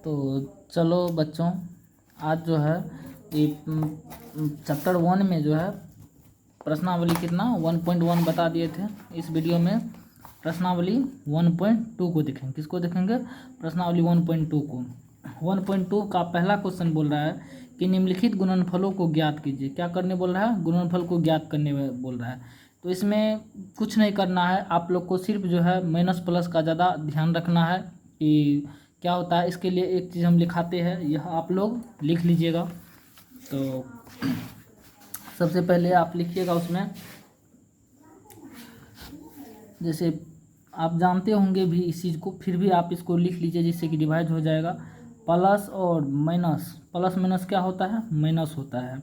तो चलो बच्चों, आज जो है ये चैप्टर 1 में जो है प्रश्नावली कितना 1.1 बता दिए थे। इस वीडियो में प्रश्नावली 1.2 को देखेंगे। किसको देखेंगे? प्रश्नावली 1.2 को। 1.2 का पहला क्वेश्चन बोल रहा है कि निम्नलिखित गुणनफलों को ज्ञात कीजिए। क्या करने बोल रहा है? गुणनफल को ज्ञात करने बोल रहा है। तो इसमें कुछ नहीं करना है, आप लोग को सिर्फ जो है माइनस प्लस का ज़्यादा ध्यान रखना है कि क्या होता है। इसके लिए एक चीज़ हम लिखाते हैं, यह आप लोग लिख लीजिएगा। तो सबसे पहले आप लिखिएगा उसमें, जैसे आप जानते होंगे भी इस चीज़ को, फिर भी आप इसको लिख लीजिए जिससे कि डिवाइड हो जाएगा। प्लस और माइनस, प्लस माइनस क्या होता है? माइनस होता है।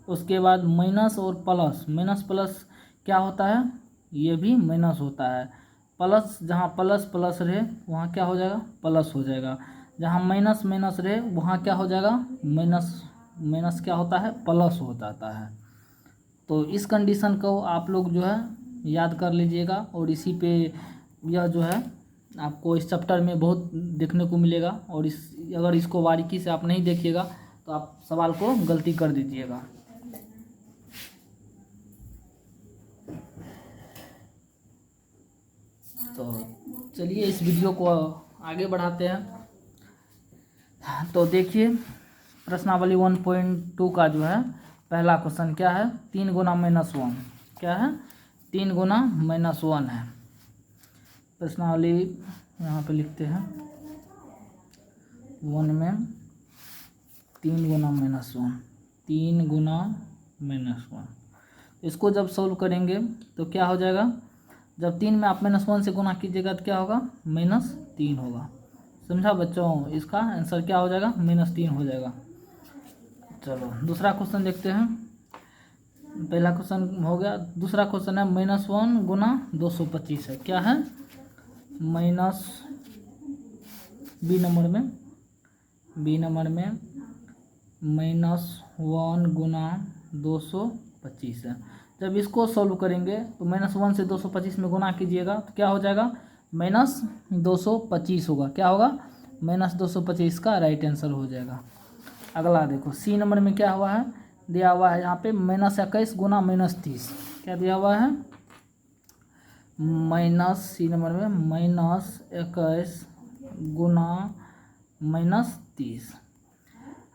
उसके बाद माइनस और प्लस, माइनस प्लस क्या होता है? ये भी माइनस होता है। प्लस, जहाँ प्लस प्लस रहे वहाँ क्या हो जाएगा? प्लस हो जाएगा। जहाँ माइनस माइनस रहे वहाँ क्या हो जाएगा? माइनस माइनस क्या होता है? प्लस हो जाता है। तो इस कंडीशन को आप लोग जो है याद कर लीजिएगा, और इसी पे यह जो है आपको इस चैप्टर में बहुत देखने को मिलेगा। और अगर इसको बारीकी से आप नहीं देखिएगा तो आप सवाल को गलती कर दीजिएगा। तो चलिए इस वीडियो को आगे बढ़ाते हैं। तो देखिए प्रश्नावली 1.2 का जो है पहला क्वेश्चन क्या है? 3 गुना -1। क्या है? 3 गुना -1 है। प्रश्नावली यहाँ पे लिखते हैं 1 में 3 गुना -1, 3 गुना -1। इसको जब सॉल्व करेंगे तो क्या हो जाएगा? जब 3 में आप -1 से गुना कीजिएगा तो क्या होगा? -3 होगा। समझा बच्चों? इसका आंसर क्या हो जाएगा? -3 हो जाएगा। चलो दूसरा क्वेश्चन देखते हैं। पहला क्वेश्चन हो गया। दूसरा क्वेश्चन है -1 गुना 225 है। क्या है? माइनस बी नंबर में -1 गुना 225 है। जब इसको सॉल्व करेंगे तो -1 से 225 में गुना कीजिएगा तो क्या हो जाएगा? -225 होगा। क्या होगा? -225 का राइट आंसर हो जाएगा। अगला देखो, सी नंबर में क्या हुआ है? दिया हुआ है यहाँ पे -21 गुना -30। क्या दिया हुआ है? सी नंबर में -21 गुना -30।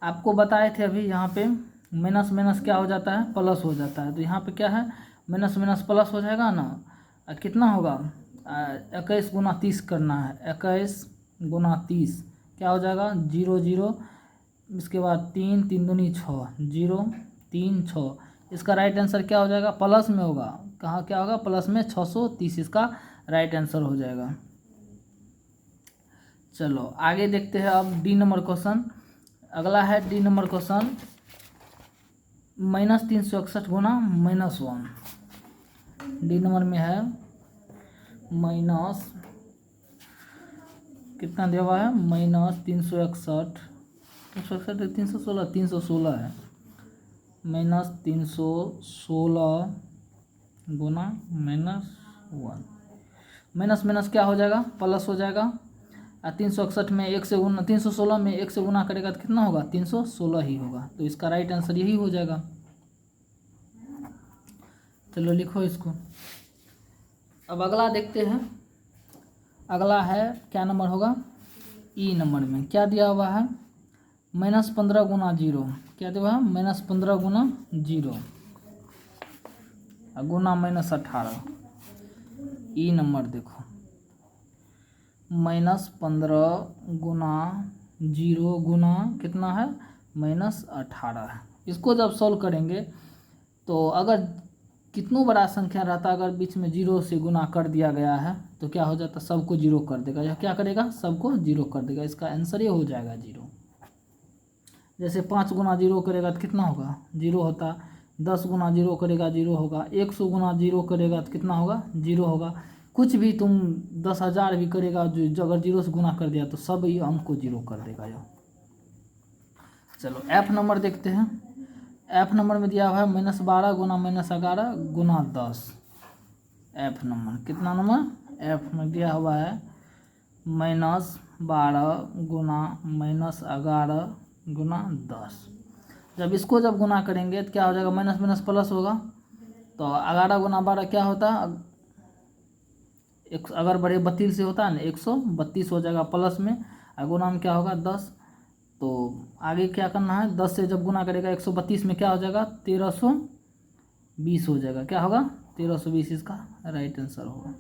आपको बताए थे अभी यहाँ पे माइनस माइनस क्या हो जाता है? प्लस हो जाता है। तो यहाँ पे क्या है? माइनस माइनस प्लस हो जाएगा ना। कितना होगा? 21 गुना 30 करना है। 21 गुना 30 क्या हो जाएगा? 0 0, इसके बाद 3 3 दूनी 6, 0 3 6। इसका राइट आंसर क्या हो जाएगा? प्लस में होगा। कहाँ क्या होगा? प्लस में 630 इसका राइट आंसर हो जाएगा। चलो आगे देखते हैं अब डी नंबर क्वेश्चन। अगला है डी नंबर क्वेश्चन -361 गुना -1। डी नंबर में है माइनस कितना दिया हुआ है? -361, 316 है। -316 गुना -1। माइनस माइनस क्या हो जाएगा? प्लस हो जाएगा। 361 में 1 से गुना, 316 में 1 से गुना करेगा तो कितना होगा? 316 ही होगा। तो इसका राइट आंसर यही हो जाएगा। चलो लिखो इसको। अब अगला देखते हैं। अगला है क्या नंबर होगा? ई नंबर में क्या दिया हुआ है? -15 गुना 0। क्या दिया हुआ है? -15 गुना 0 गुना -18। ई नंबर देखो, -15 गुना 0 गुना कितना है? -18। इसको जब सॉल्व करेंगे तो अगर कितनों बड़ा संख्या रहता, अगर बीच में 0 से गुना कर दिया गया है तो क्या हो जाता? सबको 0 कर देगा। यह क्या करेगा? सबको 0 कर देगा। इसका आंसर ये हो जाएगा 0। जैसे 5 गुना 0 करेगा तो कितना होगा? 0 होता। 10 गुना 0 करेगा 0 होगा। 100 गुना 0 करेगा तो कितना होगा? 0 होगा। कुछ भी तुम 10,000 भी करेगा, जो अगर 0 से गुना कर दिया तो सब ये अंक को 0 कर देगा यह। चलो एफ नंबर देखते हैं। एफ नंबर में दिया हुआ है -12 गुना -11 गुना 10। एफ नंबर कितना नंबर? एफ में दिया हुआ है 12 गुना -11 गुना 10। जब इसको जब गुना करेंगे तो क्या हो जाएगा, माइनस माइनस प्लस होगा। तो 11 गुना 12 क्या होता है, अगर बड़े 32 से होता है ना 132 हो जाएगा प्लस में, और गुना में क्या होगा 10। तो आगे क्या करना है, 10 से जब गुना करेगा 132 में क्या हो जाएगा 1320 हो जाएगा। क्या होगा 1320 इसका राइट आंसर होगा।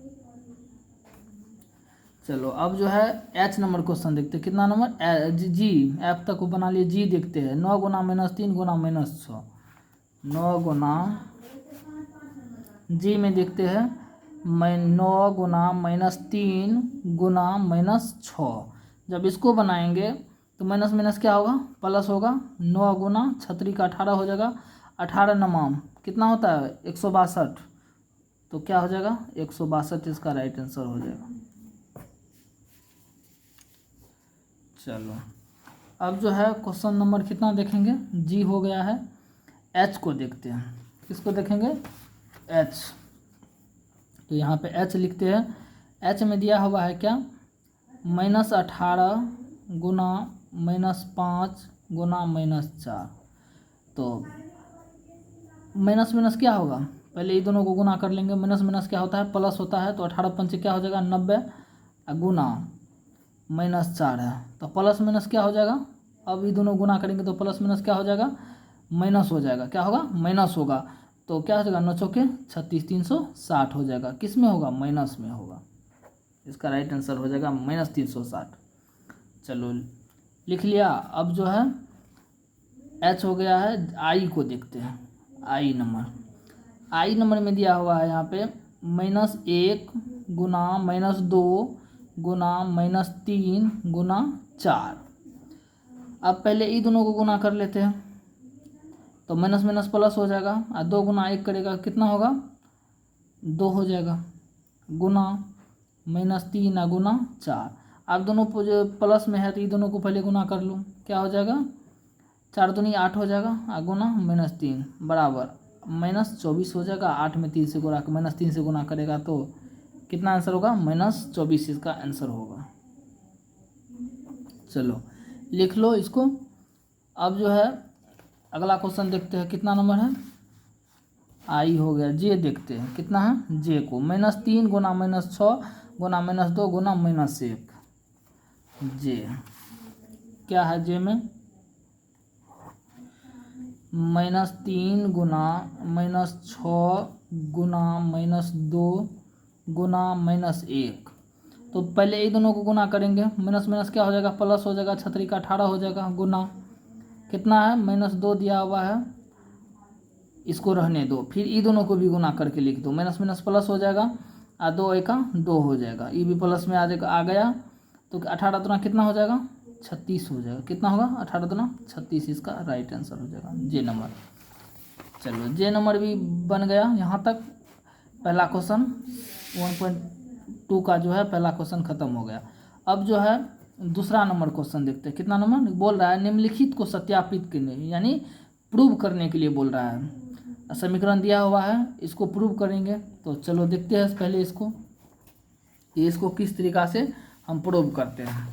चलो अब जो है एच नंबर क्वेश्चन देखते हैं। कितना नंबर, जी एफ तक को बना लिए, जी देखते हैं। 9 गुना -3 गुना -6, 9 गुना, जी में देखते हैं 9 गुना -3 गुना -6। जब इसको बनाएंगे तो माइनस माइनस क्या होगा, प्लस होगा। 9 गुना 36 का 18 हो जाएगा, 18 नमाम कितना होता है 162, तो क्या हो जाएगा 162 इसका राइट आंसर हो जाएगा। चलो अब जो है क्वेश्चन नंबर कितना देखेंगे, जी हो गया है। एच को देखते हैं, किसको देखेंगे, एच। तो यहाँ पे एच लिखते हैं। एच में दिया हुआ है क्या, -18 गुना -5 गुना -4। तो माइनस माइनस क्या होगा, पहले ये दोनों को गुना कर लेंगे। माइनस माइनस क्या होता है, प्लस होता है। तो 18 पंचे क्या हो जाएगा 90, गुना -4 है तो प्लस माइनस क्या हो जाएगा। अब ये दोनों गुना करेंगे तो प्लस माइनस क्या हो जाएगा, माइनस हो जाएगा। क्या होगा, माइनस होगा। तो क्या हो जाएगा 9 चौके 36, 360 हो जाएगा। किस में होगा, माइनस में होगा। इसका राइट आंसर हो जाएगा -360। चलो लिख लिया। अब जो है एच हो गया है। आई को देखते हैं, आई नंबर। आई नंबर में दिया हुआ है यहाँ पे -1 गुना -2 गुना -3 गुना 4। अब पहले ये दोनों को गुना कर लेते हैं तो माइनस माइनस प्लस हो जाएगा, और 2 गुना 1 करेगा कितना होगा 2 हो जाएगा, गुना -3 गुना 4। अब दोनों को जो प्लस में है तो ये दोनों को पहले गुना कर लूँ, क्या हो जाएगा 4 दूनी 8 हो जाएगा, और गुना -3 बराबर -24 हो जाएगा। 8 में 3 से गुणा, -3 से गुना करेगा तो कितना आंसर होगा, -24 इसका आंसर होगा। चलो लिख लो इसको। अब जो है अगला क्वेश्चन देखते हैं। कितना नंबर है, आई हो गया। जे देखते हैं कितना है, जे को -3 गुना -6 गुना -2 गुना -1। जे क्या है, जे में -3 गुना -6 गुना -2 गुना -1। तो पहले ये दोनों को गुना करेंगे। माइनस माइनस क्या हो जाएगा, प्लस हो जाएगा। 36 का 18 हो जाएगा, गुना कितना है -2 दिया हुआ है, इसको रहने दो। फिर ये दोनों को भी गुना करके लिख दो। माइनस माइनस प्लस हो जाएगा, और 2 एका 2 हो जाएगा। ये भी प्लस में आ गया तो 18 दूना कितना हो जाएगा 36 हो जाएगा। कितना होगा 18 दूना 36, इसका राइट आंसर हो जाएगा जे नंबर। चलो जे नंबर भी बन गया। यहाँ तक पहला क्वेश्चन 1.2 का जो है पहला क्वेश्चन खत्म हो गया। अब जो है दूसरा नंबर क्वेश्चन देखते हैं। कितना नंबर बोल रहा है, निम्नलिखित को सत्यापित करने यानी प्रूव करने के लिए बोल रहा है। समीकरण दिया हुआ है, इसको प्रूव करेंगे। तो चलो देखते हैं पहले इसको किस तरीका से हम प्रूव करते हैं।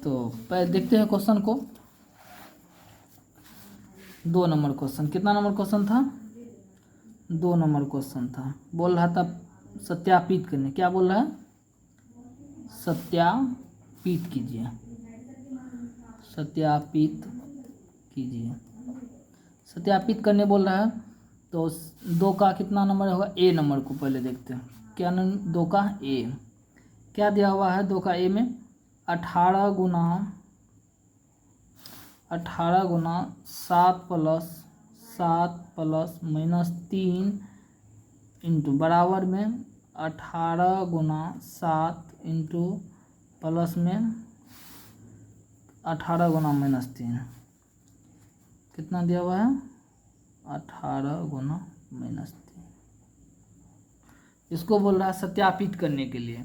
तो पहले देखते हैं क्वेश्चन को। 2 नंबर क्वेश्चन। कितना नंबर क्वेश्चन था, 2 नंबर क्वेश्चन था। बोल रहा था सत्यापित करने, क्या बोल रहा है, सत्यापित कीजिए, सत्यापित कीजिए, सत्यापित करने बोल रहा है। तो 2 का कितना नंबर होगा, ए नंबर को पहले देखते हैं। क्या 2 का ए क्या दिया हुआ है, 2 का ए में 18 गुना 7 प्लस -3 इंटू बराबर में 18 गुना 7 इंटू प्लस में 18 गुना -3 कितना दिया हुआ है 18 गुना -3। इसको बोल रहा है सत्यापित करने के लिए।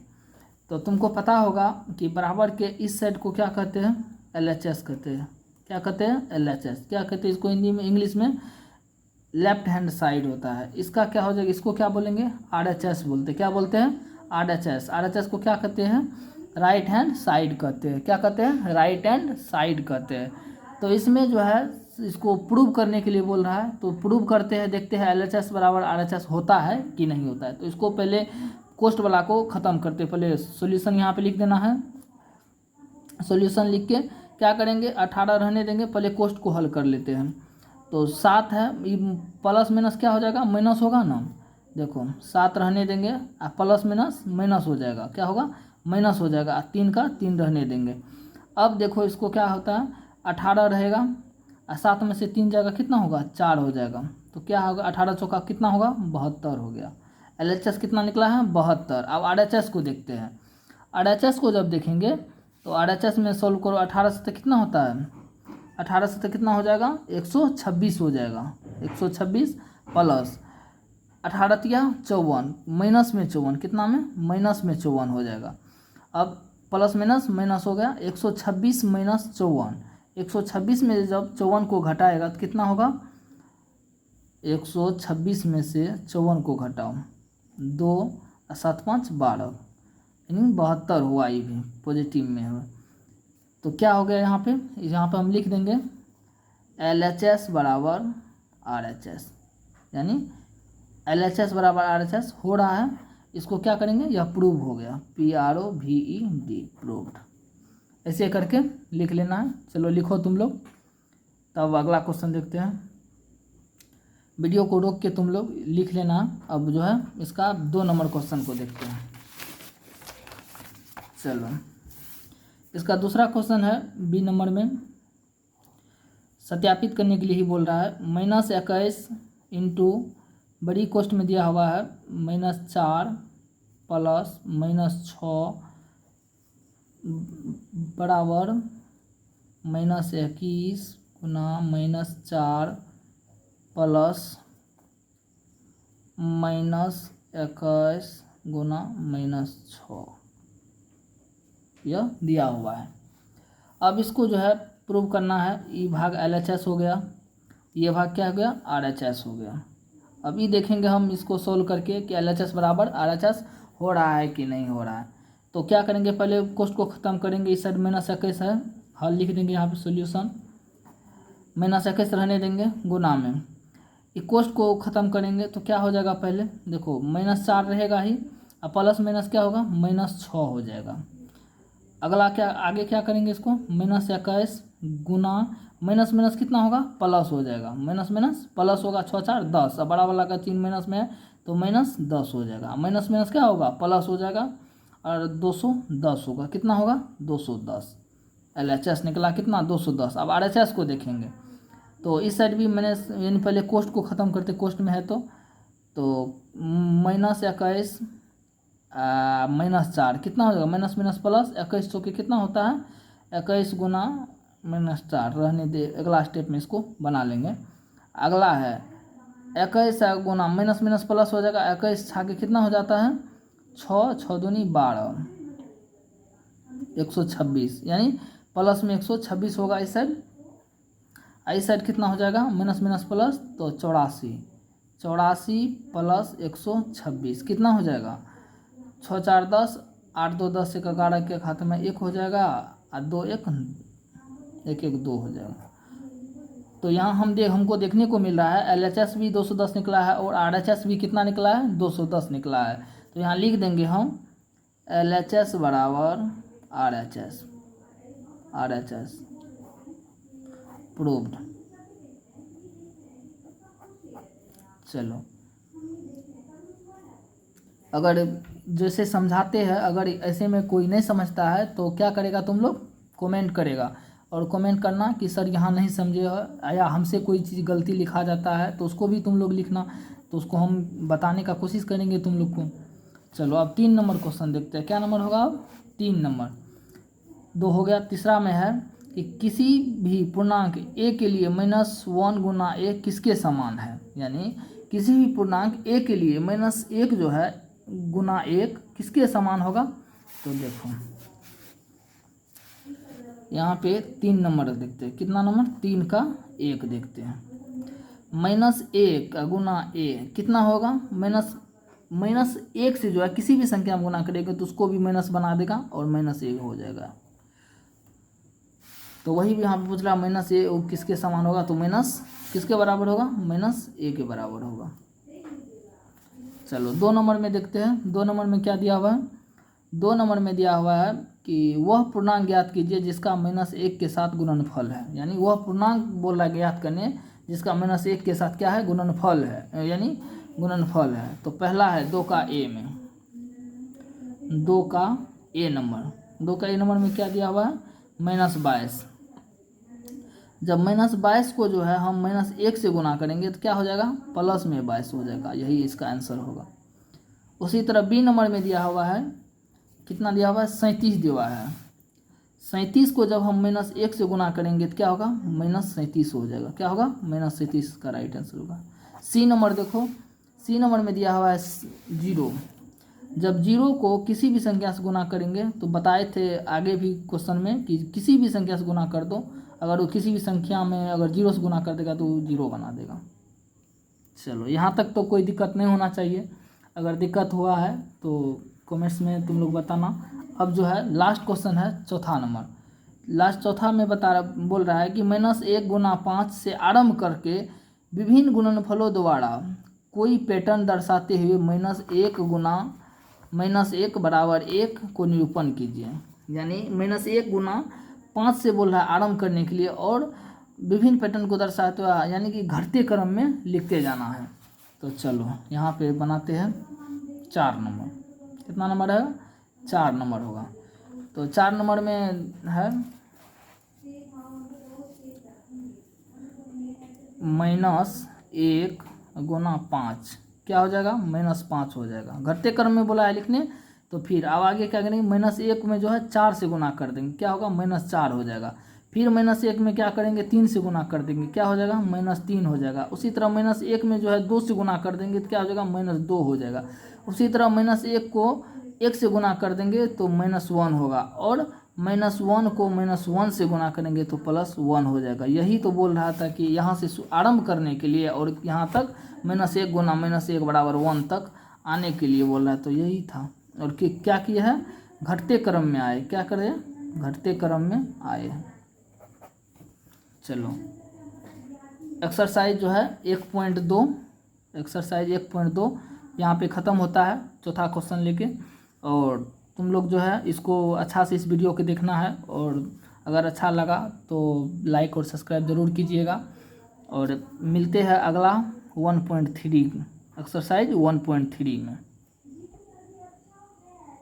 तो तुमको पता होगा कि बराबर के इस साइड को क्या कहते हैं, LHS कहते हैं। क्या कहते हैं, LHS। क्या कहते हैं इसको हिंदी में, इंग्लिश में लेफ्ट हैंड साइड होता है, इसका क्या हो जाएगा, इसको क्या बोलेंगे, RHS बोलते हैं। क्या बोलते हैं, RHS। RHS को क्या कहते हैं, राइट हैंड साइड कहते हैं। क्या कहते हैं, राइट हैंड साइड कहते हैं। तो इसमें जो है इसको प्रूव करने के लिए बोल रहा है, तो प्रूव करते हैं, देखते हैं LHS बराबर RHS होता है कि नहीं होता है। तो इसको पहले कोस्ट वाला को ख़त्म करते हैं। पहले सॉल्यूशन यहाँ पे लिख देना है। सॉल्यूशन लिख के क्या करेंगे, 18 रहने देंगे, पहले कोस्ट को हल कर लेते हैं। तो 7 है, प्लस माइनस क्या हो जाएगा, माइनस होगा ना। देखो 7 रहने देंगे, प्लस माइनस माइनस हो जाएगा, क्या होगा, माइनस हो जाएगा। 3 का 3 रहने देंगे। अब देखो इसको क्या होता है, 18 रहेगा, 7 में से 3 जाएगा, कितना होगा, 4 हो जाएगा। तो क्या होगा, 18 चौका कितना होगा, 72 हो गया। LHS कितना निकला है, 72। अब RHS को देखते हैं। RHS को जब देखेंगे तो RHS में सोल्व करो, 18 से तो कितना होता है, 18 से तो कितना हो जाएगा, 126 हो जाएगा। 126 प्लस 18 तिया 54, माइनस में 54, कितना में, माइनस में 54 हो जाएगा। अब प्लस माइनस माइनस हो गया, 126 माइनस 54। 126 में जब 54 को घटाएगा तो कितना होगा, 126 में से 54 को घटाओ, 2 7 5 12, यानी 72 हुआ। ये भी पॉजिटिव में है। तो क्या हो गया यहाँ पे हम लिख देंगे LHS बराबर RHS, यानी LHS बराबर RHS हो रहा है। इसको क्या करेंगे, यह प्रूव हो गया, PROVED, प्रूव्ड। ऐसे करके लिख लेना है। चलो लिखो तुम लोग, तब अगला क्वेश्चन देखते हैं। वीडियो को रोक के तुम लोग लिख लेना। अब जो है इसका 2 नंबर क्वेश्चन को देखते हैं। चलो इसका दूसरा क्वेश्चन है B नंबर में, सत्यापित करने के लिए ही बोल रहा है। -21 इंटू बड़ी कोष्ट में दिया हुआ है -4 प्लस -6 बराबर -21 गुना -4 प्लस -21 गुना -6, यह दिया हुआ है। अब इसको जो है प्रूव करना है। ये भाग LHS हो गया, ये भाग क्या हो गया, RHS हो गया। अभी देखेंगे हम इसको सोल्व करके कि LHS बराबर RHS हो रहा है कि नहीं हो रहा है। तो क्या करेंगे, पहले कोष्ट को ख़त्म करेंगे। इस साइड -21 है, हल लिख देंगे यहाँ पे सॉल्यूशन। -21 रहने देंगे, गुना में ये कोष्ट को ख़त्म करेंगे तो क्या हो जाएगा, पहले देखो -4 रहेगा ही, और प्लस माइनस क्या होगा, -6 हो जाएगा। अगला क्या, आगे क्या करेंगे, इसको -21 गुना माइनस माइनस कितना होगा, प्लस हो जाएगा। माइनस माइनस प्लस होगा, 6 4 10, अब बड़ा वाला का चिन्ह माइनस में है तो -10 हो जाएगा। माइनस माइनस क्या होगा, प्लस हो जाएगा, और 210 होगा, कितना होगा, 210। LHS निकला कितना, 210। अब RHS को देखेंगे तो इस साइड भी मैंने, यानी पहले कोष्ट को ख़त्म करते, कोष्ट में है तो -21 -4 कितना हो जाएगा, माइनस माइनस प्लस 21 चौके कितना होता है, 21 गुना -4 रहने दे। अगला स्टेप में इसको बना लेंगे। अगला है 21 गुना माइनस माइनस प्लस हो जाएगा, 21 छाके कितना हो जाता है, 6 6 दूनी 12, 126, यानी प्लस में 126 होगा इस साइड। इस साइड कितना हो जाएगा, माइनस माइनस प्लस, तो 84 प्लस 126 कितना हो जाएगा, 6 4 10, 8 2 10, 1 11 के खाते में 1 हो जाएगा, और 2 1 1 1 2 हो जाएगा। तो यहाँ हमको देखने को मिल रहा है LHS भी 210 निकला है और RHS भी कितना निकला है, 210 निकला है। तो यहाँ लिख देंगे हम LHS बराबर RHS प्रूव्ड। चलो अगर जैसे समझाते हैं, अगर ऐसे में कोई नहीं समझता है तो क्या करेगा, तुम लोग कमेंट करेगा, और कमेंट करना कि सर यहाँ नहीं समझे हो, या हमसे कोई चीज़ गलती लिखा जाता है तो उसको भी तुम लोग लिखना, तो उसको हम बताने का कोशिश करेंगे तुम लोग को। चलो अब 3 नंबर क्वेश्चन देखते हैं, क्या नंबर होगा अब, 3 नंबर। 2 हो गया। तीसरा में है कि किसी भी पूर्णांक a के लिए -1 गुना a किसके समान है, यानी किसी भी पूर्णांक a के लिए -1 जो है गुना 1 किसके समान होगा। तो देखो यहाँ पे 3 नंबर देखते हैं, कितना नंबर, 3 का 1 देखते हैं। -1 गुना a कितना होगा, -1 से जो है किसी भी संख्या में गुना करेंगे तो उसको भी माइनस बना देगा और -1 हो जाएगा। तो वही भी यहाँ पे पूछ रहा -a किसके समान होगा, तो माइनस किसके बराबर होगा, -a के बराबर होगा। चलो 2 नंबर में देखते हैं। 2 नंबर में क्या दिया हुआ है, 2 नंबर में दिया हुआ है कि वह पूर्णांक ज्ञात कीजिए जिसका -1 के साथ गुणनफल है। यानी वह पूर्णांक बोल रहा है ज्ञात करने जिसका -1 के साथ क्या है, गुणनफल है, यानी गुणनफल है। तो पहला है 2 का a में, 2 का a नंबर में क्या दिया हुआ है, -22। जब -22 को जो है हम -1 से गुना करेंगे तो क्या हो जाएगा, प्लस में 22 हो जाएगा। यही इसका आंसर होगा। उसी तरह बी नंबर में दिया हुआ है, कितना दिया हुआ है, 37 दिया हुआ है। 37 को जब हम -1 से गुना करेंगे तो क्या होगा, -37 हो जाएगा। क्या होगा, -37 का राइट आंसर होगा। सी नंबर देखो, सी नंबर में दिया हुआ है 0। जब 0 को किसी भी संख्या से गुना करेंगे तो बताए थे आगे भी क्वेश्चन में कि किसी भी संख्या से गुना कर दो, अगर वो किसी भी संख्या में अगर 0 से गुना कर देगा तो 0 बना देगा। चलो यहाँ तक तो कोई दिक्कत नहीं होना चाहिए। अगर दिक्कत हुआ है तो कमेंट्स में तुम लोग बताना। अब जो है लास्ट क्वेश्चन है चौथा नंबर। लास्ट चौथा में बोल रहा है कि -1 गुना 5 से आरंभ करके विभिन्न गुणनफलों द्वारा कोई पैटर्न दर्शाते हुए -1 गुना -1 बराबर 1 को निरूपण कीजिए। यानी -1 गुना 5 से बोल रहा है आरंभ करने के लिए और विभिन्न पैटर्न को दर्शाते हुए यानी कि घटते क्रम में लिखते जाना है। तो चलो यहाँ पे बनाते हैं 4 नंबर। कितना नंबर है, 4 नंबर होगा। तो 4 नंबर में है -1 गुना 5, क्या हो जाएगा, -5 हो जाएगा। घटते क्रम में बोला है लिखने, तो फिर अब आगे क्या करेंगे, -1 में जो है 4 से गुना कर देंगे, क्या होगा, -4 हो जाएगा। फिर -1 में क्या करेंगे, 3 से गुना कर देंगे, क्या हो जाएगा, -3 हो जाएगा। उसी तरह -1 में जो है 2 से गुना कर देंगे तो क्या हो जाएगा, -2 हो जाएगा। उसी तरह -1 को 1 से गुना कर देंगे तो -1 होगा और -1 को -1 से गुना करेंगे तो +1 हो जाएगा। यही तो बोल रहा था कि यहाँ से आरंभ करने के लिए और यहाँ तक -1 गुना -1 बराबर 1 तक आने के लिए बोल रहा है। तो यही था। और क्या किया है, घटते क्रम में आए, क्या करे, घटते क्रम में आए। चलो एक्सरसाइज जो है 1.2, एक्सरसाइज 1.2 यहाँ पे ख़त्म होता है चौथा क्वेश्चन लेके। और तुम लोग जो है इसको अच्छा से इस वीडियो को देखना है और अगर अच्छा लगा तो लाइक और सब्सक्राइब ज़रूर कीजिएगा। और मिलते हैं अगला 1.3 एक्सरसाइज 1.3 में।